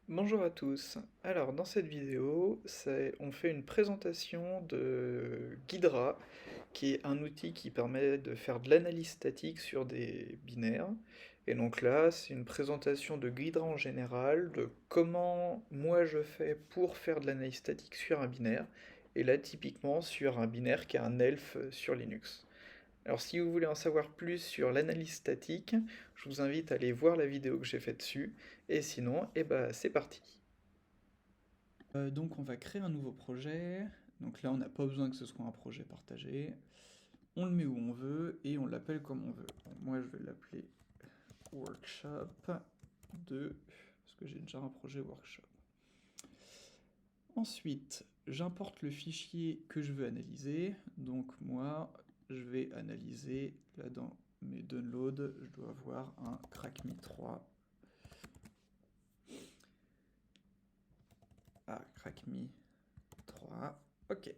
Bonjour à tous. Alors dans cette vidéo, on fait une présentation de Ghidra, qui est un outil qui permet de faire de l'analyse statique sur des binaires. Et donc là, c'est une présentation de Ghidra en général, de comment moi je fais pour faire de l'analyse statique sur un binaire. Et là, typiquement sur un binaire qui a un elf sur Linux. Alors si vous voulez en savoir plus sur l'analyse statique, je vous invite à aller voir la vidéo que j'ai faite dessus. Et sinon, eh ben, c'est parti. Donc on va créer un nouveau projet. Donc là on n'a pas besoin que ce soit un projet partagé. On le met où on veut et on l'appelle comme on veut. Donc, moi je vais l'appeler workshop 2 parce que j'ai déjà un projet workshop. Ensuite j'importe le fichier que je veux analyser. Donc moi je vais analyser là dans mes downloads, je dois avoir un crackme 3. Ah, crackme 3. Ok.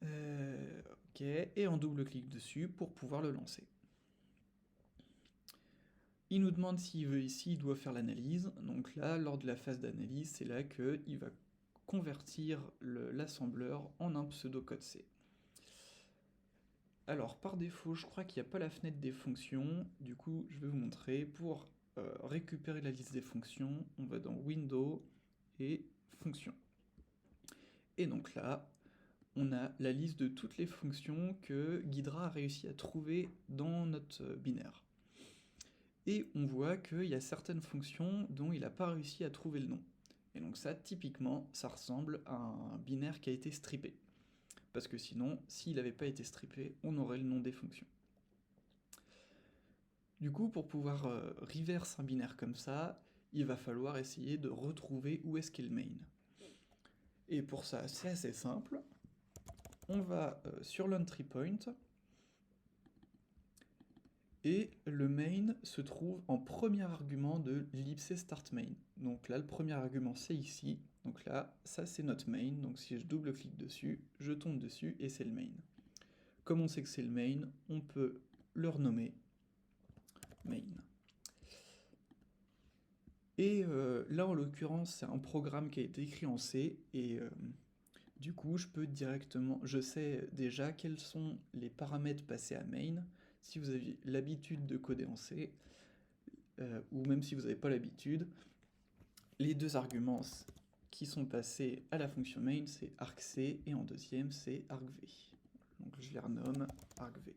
Ok, et on double-clique dessus pour pouvoir le lancer. Il nous demande s'il doit faire l'analyse. Donc là, lors de la phase d'analyse, c'est là qu'il va convertir l'assembleur en un pseudocode C. Alors, par défaut, je crois qu'il n'y a pas la fenêtre des fonctions. Du coup, je vais vous montrer. Pour récupérer la liste des fonctions, on va dans Windows et Fonctions. Et donc là, on a la liste de toutes les fonctions que Ghidra a réussi à trouver dans notre binaire. Et on voit qu'il y a certaines fonctions dont il n'a pas réussi à trouver le nom. Et donc ça, typiquement, ça ressemble à un binaire qui a été strippé. Parce que sinon, s'il n'avait pas été strippé, on aurait le nom des fonctions. Du coup, pour pouvoir reverse un binaire comme ça, il va falloir essayer de retrouver où est-ce qu'est le main. Et pour ça, c'est assez simple. On va sur l'entry point, et le main se trouve en premier argument de l'ellipse start main. Donc là, le premier argument, c'est ici. Donc là, ça, c'est notre main. Donc si je double-clique dessus, je tombe dessus et c'est le main. Comme on sait que c'est le main, on peut le renommer main. Et là, en l'occurrence, c'est un programme qui a été écrit en C. Et du coup, je sais déjà quels sont les paramètres passés à main. Si vous avez l'habitude de coder en C, ou même si vous n'avez pas l'habitude, les deux arguments qui sont passés à la fonction main, c'est argc et en deuxième, c'est argv. Donc je les renomme argv.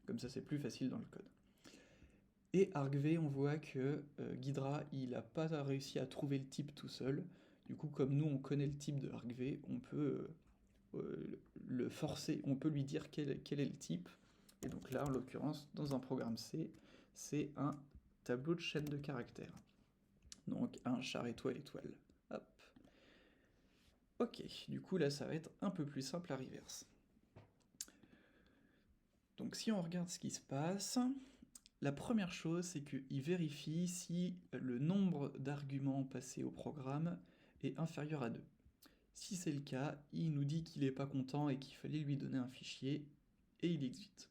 Comme ça, c'est plus facile dans le code. Et argv, on voit que Ghidra, il n'a pas réussi à trouver le type tout seul. Du coup, comme nous, on connaît le type de argv, on peut le forcer, on peut lui dire quel est le type. Et donc là, en l'occurrence, dans un programme C, c'est un tableau de chaîne de caractères. Donc un char étoile étoile. Hop. Ok, du coup là ça va être un peu plus simple à reverse. Donc si on regarde ce qui se passe, la première chose c'est qu'il vérifie si le nombre d'arguments passés au programme est inférieur à 2. Si c'est le cas, il nous dit qu'il n'est pas content et qu'il fallait lui donner un fichier, et il exit.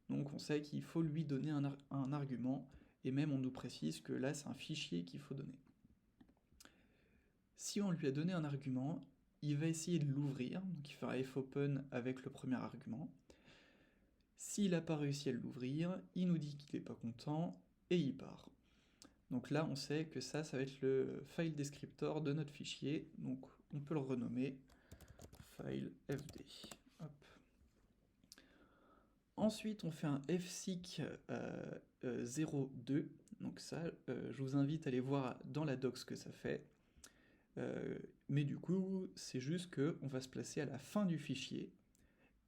Donc on sait qu'il faut lui donner un argument, et même on nous précise que là c'est un fichier qu'il faut donner. Si on lui a donné un argument, il va essayer de l'ouvrir, donc il fera fopen avec le premier argument. S'il n'a pas réussi à l'ouvrir, il nous dit qu'il n'est pas content et il part. Donc là, on sait que ça va être le file descriptor de notre fichier, donc on peut le renommer file fd. Hop. Ensuite, on fait un fseek 02, donc ça, je vous invite à aller voir dans la doc ce que ça fait. Mais du coup, c'est juste qu'on va se placer à la fin du fichier,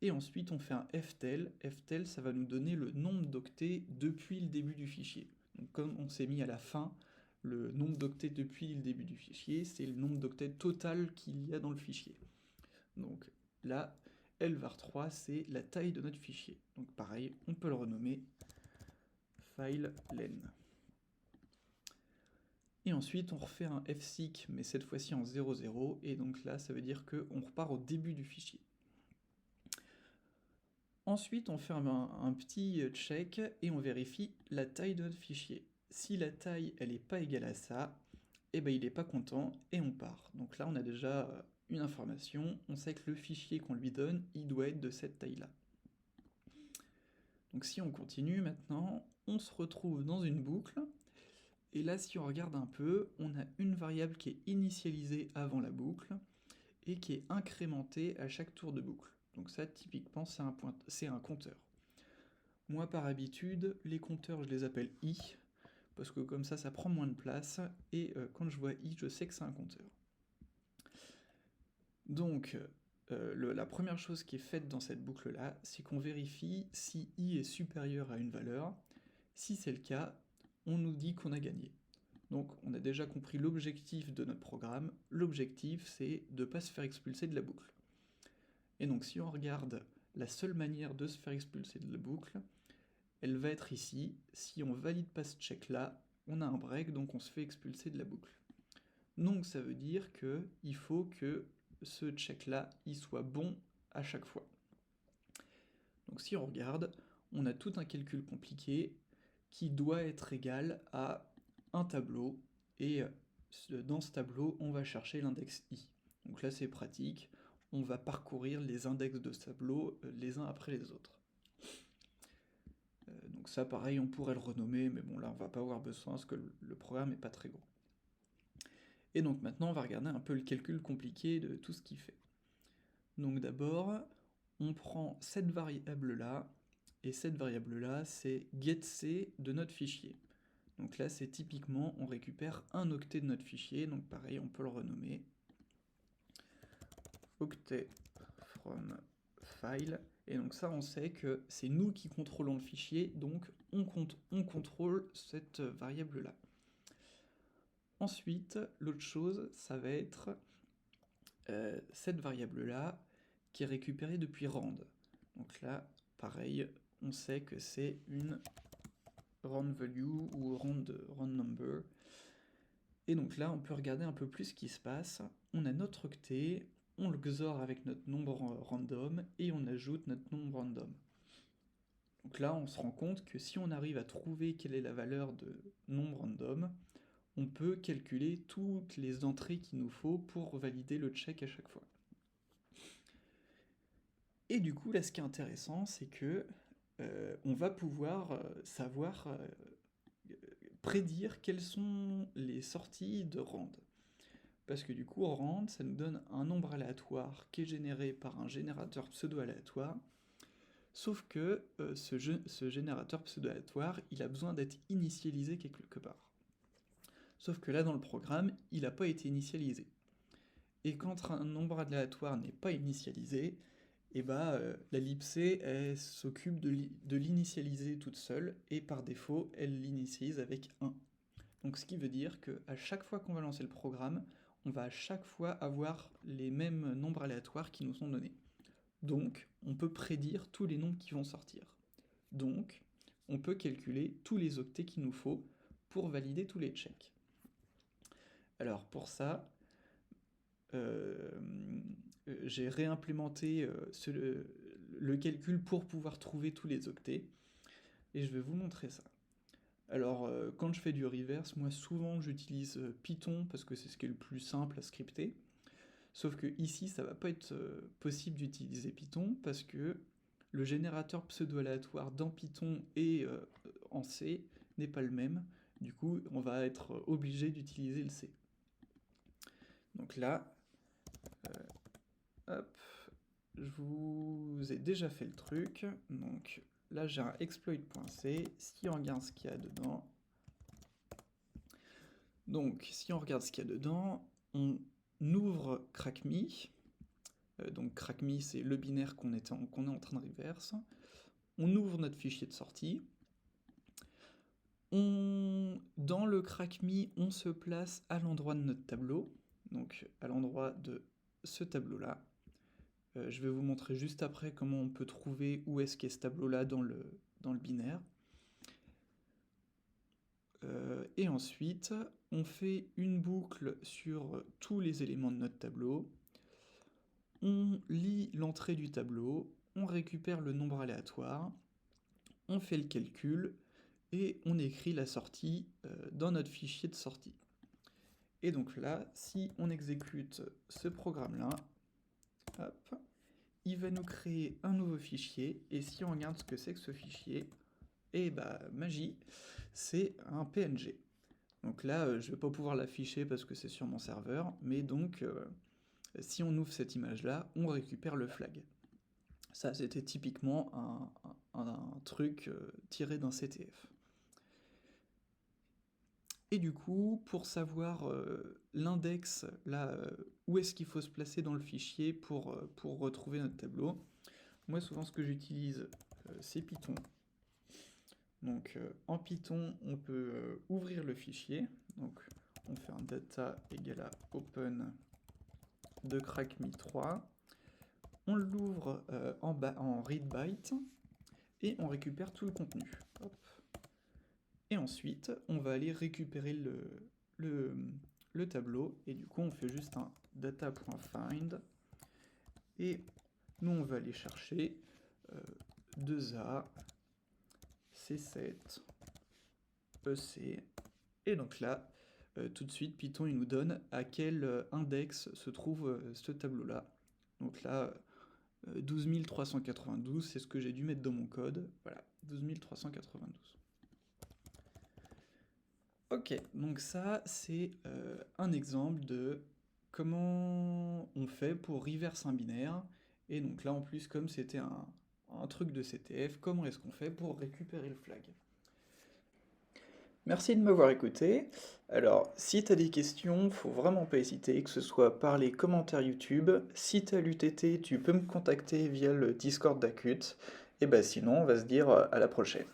et ensuite on fait un ftel. Ftel, ça va nous donner le nombre d'octets depuis le début du fichier. Donc comme on s'est mis à la fin, le nombre d'octets depuis le début du fichier, c'est le nombre d'octets total qu'il y a dans le fichier. Donc là, lvar3, c'est la taille de notre fichier. Donc pareil, on peut le renommer file len. Et ensuite, on refait un fseek, mais cette fois-ci en 00, et donc là, ça veut dire qu'on repart au début du fichier. Ensuite, on fait un petit check et on vérifie la taille de notre fichier. Si la taille, elle n'est pas égale à ça, eh ben, il n'est pas content et on part. Donc là, on a déjà une information, on sait que le fichier qu'on lui donne, il doit être de cette taille-là. Donc si on continue maintenant, on se retrouve dans une boucle, et là, si on regarde un peu, on a une variable qui est initialisée avant la boucle, et qui est incrémentée à chaque tour de boucle. Donc ça, typiquement, c'est un compteur. Moi, par habitude, les compteurs, je les appelle i, parce que comme ça prend moins de place, et quand je vois i, je sais que c'est un compteur. Donc, la première chose qui est faite dans cette boucle-là, c'est qu'on vérifie si i est supérieur à une valeur. Si c'est le cas, on nous dit qu'on a gagné. Donc, on a déjà compris l'objectif de notre programme. L'objectif, c'est de ne pas se faire expulser de la boucle. Et donc, si on regarde la seule manière de se faire expulser de la boucle, elle va être ici. Si on valide pas ce check-là, on a un break, donc on se fait expulser de la boucle. Donc ça veut dire qu'il faut que ce check-là, il soit bon à chaque fois. Donc si on regarde, on a tout un calcul compliqué qui doit être égal à un tableau, et dans ce tableau, on va chercher l'index i. Donc là c'est pratique, on va parcourir les index de ce tableau les uns après les autres. Donc ça pareil, on pourrait le renommer, mais bon là on va pas avoir besoin parce que le programme n'est pas très gros. Et donc maintenant on va regarder un peu le calcul compliqué de tout ce qu'il fait. Donc d'abord, on prend cette variable-là, et cette variable-là, c'est getC de notre fichier. Donc là, c'est typiquement, on récupère un octet de notre fichier, donc pareil, on peut le renommer octet from file, et donc ça, on sait que c'est nous qui contrôlons le fichier, donc on contrôle cette variable-là. Ensuite, l'autre chose, ça va être cette variable-là qui est récupérée depuis rand. Donc là, pareil, on sait que c'est une rand value ou rand number. Et donc là, on peut regarder un peu plus ce qui se passe. On a notre octet, on le XOR avec notre nombre random, et on ajoute notre nombre random. Donc là, on se rend compte que si on arrive à trouver quelle est la valeur de nombre random, on peut calculer toutes les entrées qu'il nous faut pour valider le check à chaque fois. Et du coup, là, ce qui est intéressant, c'est que on va pouvoir savoir prédire quelles sont les sorties de rand. Parce que du coup, rand, ça nous donne un nombre aléatoire qui est généré par un générateur pseudo-aléatoire, sauf que ce générateur pseudo-aléatoire, il a besoin d'être initialisé quelque part. Sauf que là, dans le programme, il n'a pas été initialisé. Et quand un nombre aléatoire n'est pas initialisé, et bah, la libc, elle s'occupe de l'initialiser toute seule, et par défaut, elle l'initialise avec 1. Donc ce qui veut dire qu'à chaque fois qu'on va lancer le programme, on va à chaque fois avoir les mêmes nombres aléatoires qui nous sont donnés. Donc, on peut prédire tous les nombres qui vont sortir. Donc, on peut calculer tous les octets qu'il nous faut pour valider tous les checks. Alors pour ça, j'ai réimplémenté le calcul pour pouvoir trouver tous les octets, et je vais vous montrer ça. Alors, quand je fais du reverse, moi souvent j'utilise Python parce que c'est ce qui est le plus simple à scripter. Sauf que ici, ça va pas être possible d'utiliser Python parce que le générateur pseudo-aléatoire dans Python et en C n'est pas le même. Du coup, on va être obligé d'utiliser le C. Donc là, hop, je vous ai déjà fait le truc. Donc là, j'ai un exploit.c. Si on regarde ce qu'il y a dedans, donc si on regarde ce qu'il y a dedans, on ouvre crackme. Donc crackme, c'est le binaire qu'on est en train de reverse. On ouvre notre fichier de sortie. Dans le crackme, on se place à l'endroit de notre tableau, donc à l'endroit de ce tableau-là. Je vais vous montrer juste après comment on peut trouver où est-ce qu'est ce tableau-là dans le binaire. Et ensuite, on fait une boucle sur tous les éléments de notre tableau. On lit l'entrée du tableau, on récupère le nombre aléatoire, on fait le calcul, et on écrit la sortie dans notre fichier de sortie. Et donc là, si on exécute ce programme-là, hop, il va nous créer un nouveau fichier, et si on regarde ce que c'est que ce fichier, et bah magie, c'est un PNG. Donc là, je ne vais pas pouvoir l'afficher parce que c'est sur mon serveur, mais donc si on ouvre cette image-là, on récupère le flag. Ça, c'était typiquement un truc tiré d'un CTF. Et du coup, pour savoir l'index, là, où est-ce qu'il faut se placer dans le fichier pour retrouver notre tableau, moi souvent ce que j'utilise, c'est Python. Donc en Python, on peut ouvrir le fichier. Donc on fait un data égale à open de crackme3. On l'ouvre en read byte et on récupère tout le contenu. Hop. Et ensuite, on va aller récupérer le tableau, et du coup, on fait juste un data.find, et nous, on va aller chercher 2A, C7, EC, et donc là, tout de suite, Python, il nous donne à quel index se trouve ce tableau-là. Donc là, 12 392, c'est ce que j'ai dû mettre dans mon code. Voilà, 12 392. Ok, donc ça, c'est un exemple de comment on fait pour reverse un binaire. Et donc là, en plus, comme c'était un truc de CTF, comment est-ce qu'on fait pour récupérer le flag? Merci de m'avoir écouté. Alors, si tu as des questions, faut vraiment pas hésiter, que ce soit par les commentaires YouTube. Si tu as l'UTT, tu peux me contacter via le Discord d'Acute. Et bah sinon, on va se dire à la prochaine.